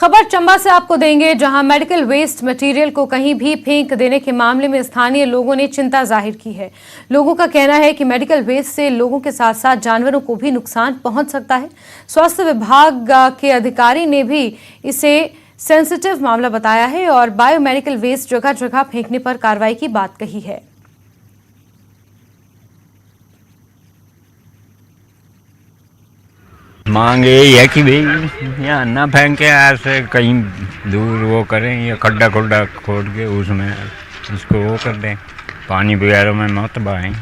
खबर चंबा से आपको देंगे, जहां मेडिकल वेस्ट मटेरियल को कहीं भी फेंक देने के मामले में स्थानीय लोगों ने चिंता जाहिर की है। लोगों का कहना है कि मेडिकल वेस्ट से लोगों के साथ साथ जानवरों को भी नुकसान पहुंच सकता है। स्वास्थ्य विभाग के अधिकारी ने भी इसे सेंसिटिव मामला बताया है और बायोमेडिकल वेस्ट जगह जगह फेंकने पर कार्रवाई की बात कही है। मांग यही है कि भाई यहाँ ना फेंके, ऐसे कहीं दूर वो करें या खड्डा खुड्डा खोद के उसमें उसको वो कर दें, पानी वगैरह में मत बहाएं।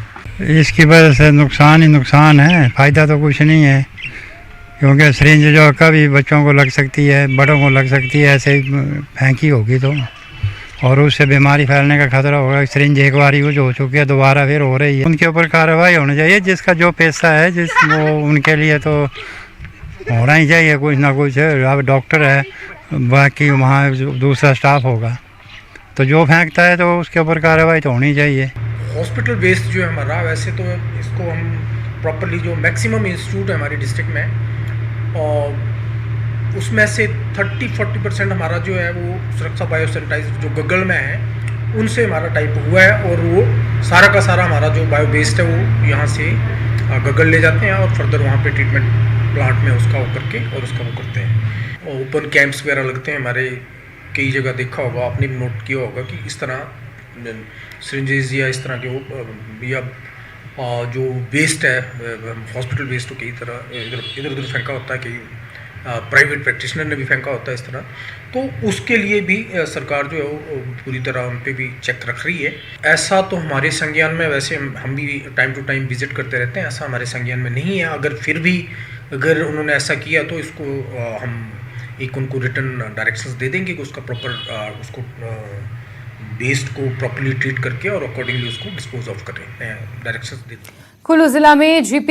इसकी वजह से नुकसान ही नुकसान है, फ़ायदा तो कुछ नहीं है, क्योंकि सिरिंज जो कभी बच्चों को लग सकती है, बड़ों को लग सकती है, ऐसे ही फेंकी होगी तो, और उससे बीमारी फैलने का खतरा होगा। सिरिंज एक बार यूज हो चुकी है, दोबारा फिर हो रही है। उनके ऊपर कार्रवाई होनी चाहिए, जिसका जो पैसा है, जिस वो उनके लिए तो होना ही चाहिए कुछ ना कुछ। अब डॉक्टर है, बाकी वहाँ दूसरा स्टाफ होगा, तो जो फेंकता है तो उसके ऊपर कार्रवाई तो होनी चाहिए। हॉस्पिटल वेस्ट जो है हमारा, वैसे तो इसको हम प्रॉपरली जो मैक्सिमम इंस्टीट्यूट है हमारी डिस्ट्रिक्ट में, और उसमें से 30-40% हमारा जो है वो सुरक्षा बायोसैनिटाइज जो गगल में है उनसे हमारा टाइप हुआ है, और वो सारा का सारा हमारा जो बायो वेस्ट है वो यहाँ से गगल ले जाते हैं और फर्दर वहाँ पे ट्रीटमेंट प्लांट में उसका वो करके और उसका वो करते हैं। और ओपन कैंप्स वगैरह लगते हैं हमारे, कई जगह देखा होगा आपने भी, नोट किया होगा कि इस तरह सिरिंजेस या इस तरह के वो या जो वेस्ट है हॉस्पिटल वेस्ट तो कई तरह इधर उधर फेंका होता है, कई प्राइवेट प्रैक्टिशनर ने भी फेंका होता है इस तरह। तो उसके लिए भी सरकार जो है वो पूरी तरह उन पर भी चेक रख रही है। ऐसा तो हमारे संज्ञान में, वैसे हम भी टाइम टू टाइम विजिट करते रहते हैं, ऐसा हमारे संज्ञान में नहीं है। अगर फिर भी अगर उन्होंने ऐसा किया तो इसको हम एक उनको रिटर्न डायरेक्शंस दे देंगे कि उसका प्रॉपर उसको वेस्ट को प्रॉपर्ली ट्रीट करके और अकॉर्डिंगली उसको डिस्पोज ऑफ करें, डायरेक्शंस देते हैं। कुल्लू जिला में जीपीएस